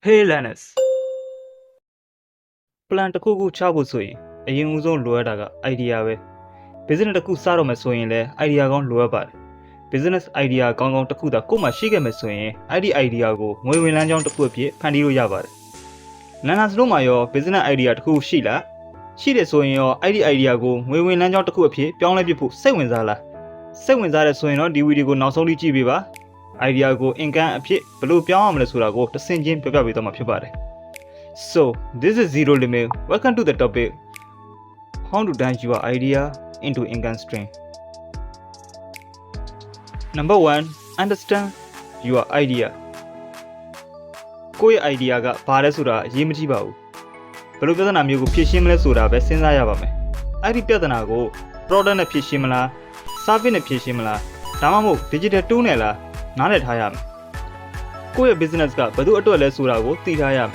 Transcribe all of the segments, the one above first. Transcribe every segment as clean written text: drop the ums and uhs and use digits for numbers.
Hey Linus plan တစ်ခုခုချဖို့ဆိုရင်အရင်ဦးဆုံးလိုအပ်တာက idea ပဲ business တစ်ခုစတော့မယ်ဆိုရင်လည်း idea ကောင်းလိုအပ်ပါတယ် business idea ကောင်းကောင်းတစ်ခုသာကိုယ်မှရှိခဲ့မယ်ဆိုရင်အဲ့ဒီ idea ကိုငွေဝင်လမ်းကြောင်းတစ်ခုအဖြစ်ဖန်တီးလို့ရပါတယ် Linus တို့မှာရော business idea တစ်ခုရှိလားရှိတယ်ဆိုရင်ရောအဲ့ဒီ idea ကိုငွေဝင်လမ်းကြောင်းတစ်ခုအဖြစ်ပြောင်းလဲပြဖို့စိတ်ဝင်စားလားစိတ်ဝင်စားတယ်ဆိုရင်တော့ဒီဗီဒီယိုကိုနောက်ဆုံးထိကြည့်ပေးပါ idea ကို income အဖြစ်ဘယ်လိုပြောင်းအောင်လဲဆိုတာကိုတစ်ဆင့်ချင်းပြောပြပေးသွားမှာဖြစ်ပါတယ် So, this is Zero Limit. Welcome to the topic how to turn your idea into income stream. Number 1. Understand your idea. ကိုယ့်ရဲ့ idea ကဘာလဲဆိုတာအရေးမကြီးပါဘူးဘယ်လိုပြဿနာမျိုးကိုဖြေရှင်းမလဲဆိုတာပဲစဉ်းစားရပါမယ်အဲ့ဒီပြဿနာကို product နဲ့ဖြေရှင်းမလား service နဲ့ဖြေရှင်းမလားဒါမှမဟုတ် digital tool နဲ့လားနားလည်ထားရမယ်ကိုယ့်ရဲ့ business ကဘယ်သူအတွက်လဲဆိုတာကိုသိထားရမယ်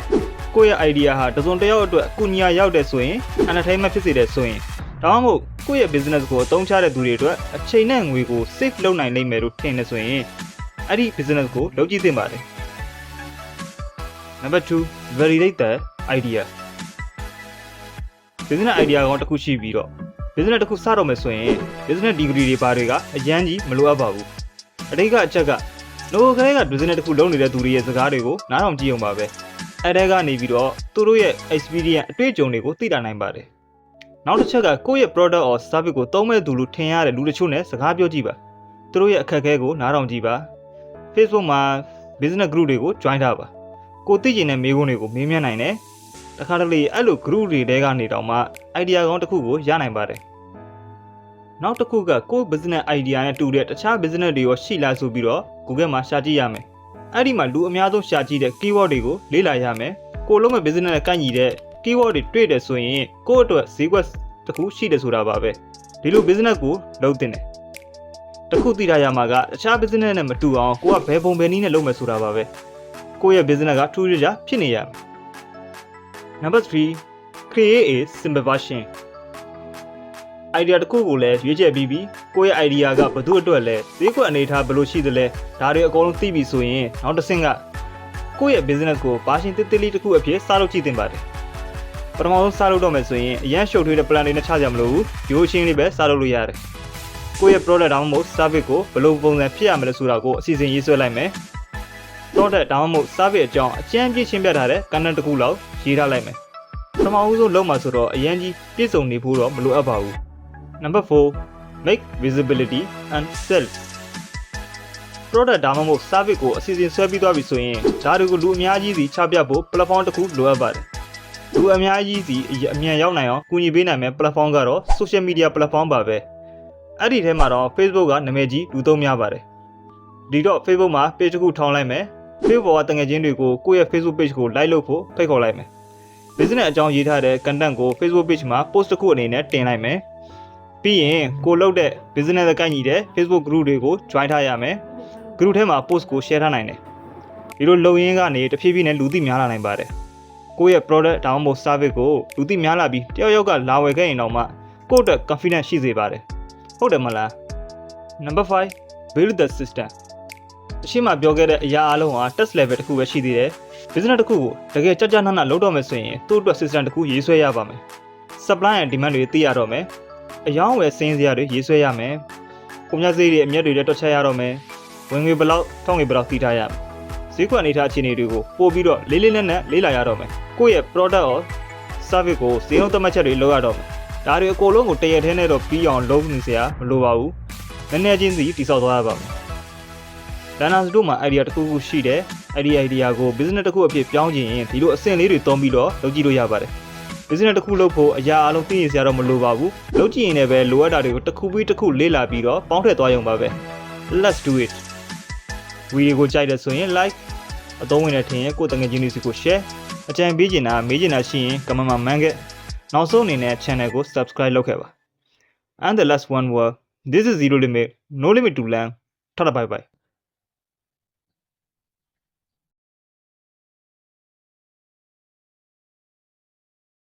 ကိုယ့်ရဲ့ idea ဟာတစုံတစ်ယောက်အတွက်ကုညီယာရောက်တယ်ဆိုရင် entertainment ဖြစ်စေတယ်ဆိုရင်ဒါမှမဟုတ်ကိုယ့်ရဲ့ business ကိုအသုံးချတဲ့သူတွေအတွက်အချိန်နဲ့ငွေကို save လုပ်နိုင်လိမ့်မယ်လို့ထင်နေဆိုရင်အဲ့ဒီ business ကိုလုပ်ကြည့်သင့်ပါတယ် Number 2 validate the idea business idea ကောင်းတစ်ခုရှိပြီးတော့ business တစ်ခုစတော့မယ်ဆိုရင် business degree တွေပါတွေကအရန်ကြီးမလိုအပ်ပါဘူးအတိတ်ကအချက်ကlogo ကလေးက business တစ်ခုလုပ်နေတဲ့သူတွေရဲ့စကားတွေကိုနားထောင်ကြည့်အောင်ပါပဲအဲ့ဒါကနေပြီးတော့သူတို့ရဲ့ experience အတွေ့အကြုံတွေကိုသိတာနိုင်ပါတယ်နောက်တစ်ချက်ကကိုယ့်ရဲ့ product or service ကိုသုံးမဲ့သူလို့ထင်ရတဲ့လူတချို့နဲ့စကားပြောကြည့်ပါသူတို့ရဲ့အခက်အခဲကိုနားထောင်ကြည့်ပါ Facebook မှာ business group တွေကို join ထားပါကိုသိကျင်တဲ့မေးခွန်းတွေကိုမေးမြန်းနိုင်တယ်တခါတလေအဲ့လို group တွေတဲကနေတောင်မှ idea ကောင်းတစ်ခုကိုရနိုင်ပါတယ်နောက်တစ်ခုကကိုယ့် business idea နဲ့တူတဲ့တခြား business တွေရောရှိလားဆိုပြီးတော့ Google မှာရှာကြည့်ရမယ်အဲ့ဒီမှာလူအများဆုံးရှာကြည့်တဲ့ keyword တွေကိုလေ့လာရမယ်ကိုလုံးမဲ့ business နဲ့ကိုက်ညီတဲ့ keyword တွေတွေ့တယ်ဆိုရင်ကိုယ့်အတွက်ဈေးကွက်တစ်ခုရှိတယ်ဆိုတာပါပဲဒီလို business ကိုလုပ်တင်တယ်တစ်ခုသိထားရမှာကတခြား business နဲ့မတူအောင်ကိုကဘယ်ပုံဘယ်နည်းနဲ့လုပ်မယ်ဆိုတာပါပဲကိုယ့်ရဲ့ business ကထူးခြားဖြစ်နေရမယ် Number 3 create a simple version idea တစ်ခုကိုလည်းရွေးချယ်ပြီးကိုယ့်ရဲ့ idea ကဘယ်သူအတွက်လဲဈေးကွက်အနေထားဘယ်လိုရှိသလဲဒါတွေအကုန်လုံးသိပြီဆိုရင်နောက်တစ်ဆင့်ကကိုယ့်ရဲ့ business ကို version တိတိလေးတစ်ခုအဖြစ်စလုပ်ကြည့်သင့်ပါတယ်ပထမဆုံးစလုပ်တော့မယ်ဆိုရင်အရန်ရှုပ်ထွေးတဲ့ plan တွေနဲ့ချကြမလို့ရိုးရှင်းလေးပဲစလုပ်လို့ရတယ်ကိုယ့်ရဲ့ product တောင်းမို့ service ကိုဘယ်လိုပုံစံဖြစ်ရမလဲဆိုတာကိုအစီအစဉ်ရေးဆွဲလိုက်မယ် product တောင်းမို့ service အကြောင်းအကျဉ်းပြည့်ရှင်းပြထားတဲ့ content တစ်ခုလောက်ရေးထားလိုက်မယ်ပထမဆုံးလုပ်မှာဆိုတော့အရန်ကြီးပြည့်စုံနေဖို့တော့မလိုအပ်ပါဘူးNumber 4 make visibility and sell product ဒါမှမဟုတ် service ကိုအစီအစဉ်ဆွဲပြီးသွားပြီဆိုရင်ဒါတွေကိုလူအများကြီးစီချပြဖို့ platform တစ်ခုလိုအပ်ပါတယ်လူအများကြီးစီအမြန်ရောက်နိုင်အောင်ကူညီပေးနိုင်မယ့် platform ကတော့ social media platform ပါပဲအဲ့ဒီထဲမှာတော့ Facebook ကနာမည်ကြီးလူသုံးများပါတယ်ဒီတော့ Facebook မှာ page တစ်ခုထောင်လိုက်မယ် Facebook ကတငယ်ချင်းတွေကိုကိုယ့်ရဲ့ Facebook page ကို like လုပ်ဖို့ဖိတ်ခေါ်လိုက်မယ် business အကြောင်းရေးထားတဲ့ content ကို Facebook page မှာ post တစ်ခုအနေနဲ့တင်လိုက်မယ်ပြီးရင်ကိုလုပ်တဲ့ business နဲ့ကိုက်ညီတဲ့ Facebook group တွေကို join ထားရမယ် group ထဲမှာ post ကို share ထားနိုင်တယ်ဒီလိုလုပ်ရင်းကနေတဖြည်းဖြည်းနဲ့လူသိများလာနိုင်ပါတယ်ကိုယ့်ရဲ့ product တောင်းဖို့ service ကိုလူသိများလာပြီးတယောက်ယောက်ကလာဝယ်ခဲ့ရင်တော့မှကိုယ့်အတွက် confidence ရှိစေပါတယ်ဟုတ်တယ်မလား Number 5 build the system အရှိမပြောခဲ့တဲ့အရာအလုံးဟာ test level တစ်ခုပဲရှိသေးတယ် business တစ်ခုကိုတကယ်ကြကြနနလုပ်တော့မယ်ဆိုရင်သူ့အတွက် system တစ်ခုရေးဆွဲရပါမယ် supply and demand တွေသိရတော့မယ်အယောင်းဝယ်စင်းစရာတွေရေးဆွဲရမယ်။ပုံမြဈေးတွေအမျက်တွေလည်းတွက်ချက်ရတော့မယ်။ဝင်ငွေဘယ်လောက်ထောင်းငွေဘယ်လောက်သိထားရမယ်။ဈေးကွက်အနေထားအခြေအနေတွေကိုပို့ပြီးတော့လေးလေးနက်နက်လေ့လာရတော့မယ်။ကိုယ့်ရဲ့ product or service ကိုဈေးနှုန်းသတ်မှတ်ချက်တွေလုပ်ရတော့မယ်။ဒါတွေအကုန်လုံးကိုတရက်ထဲနဲ့တော့ပြီးအောင်လုပ်နေစရာမလိုပါဘူး။နည်းနည်းချင်းစီတိစောက်သွားရပါမယ်။ Linus တို့မှာ idea တစ်ခုခုရှိတယ်။အဲ့ဒီ idea ကို business တစ်ခုအဖြစ်ပြောင်းချင်ရင်ဒီလိုအဆင့်လေးတွေသုံးပြီးတော့လုပ်ကြည့်လို့ရပါတယ်။ business တစ်ခုလုပ်ဖို့အရာအလုံးသိနေစရာတော့မလိုပါဘူးလုပ်ကြည့်ရင်လည်းပဲလိုအပ်တာတွေကိုတစ်ခုပြီးတစ်ခုလေ့လာပြီးတော့ပေါင်းထည့်သွားရုံပါပဲ Let's do it ဗီဒီယိုကိုကြိုက်တယ်ဆိုရင် like အသုံးဝင်တဲ့ထင်ရင်ကိုယ်တငယ်ချင်းတွေစီကို share အကြံပေးချင်တာမေးချင်တာရှိရင် comment မှာ man ခဲ့နောက်ဆုံးအနေနဲ့ channel ကို subscribe လုပ်ခဲ့ပါ And the last one word this is Zero Limit no limit to learn ထားတာ bye bye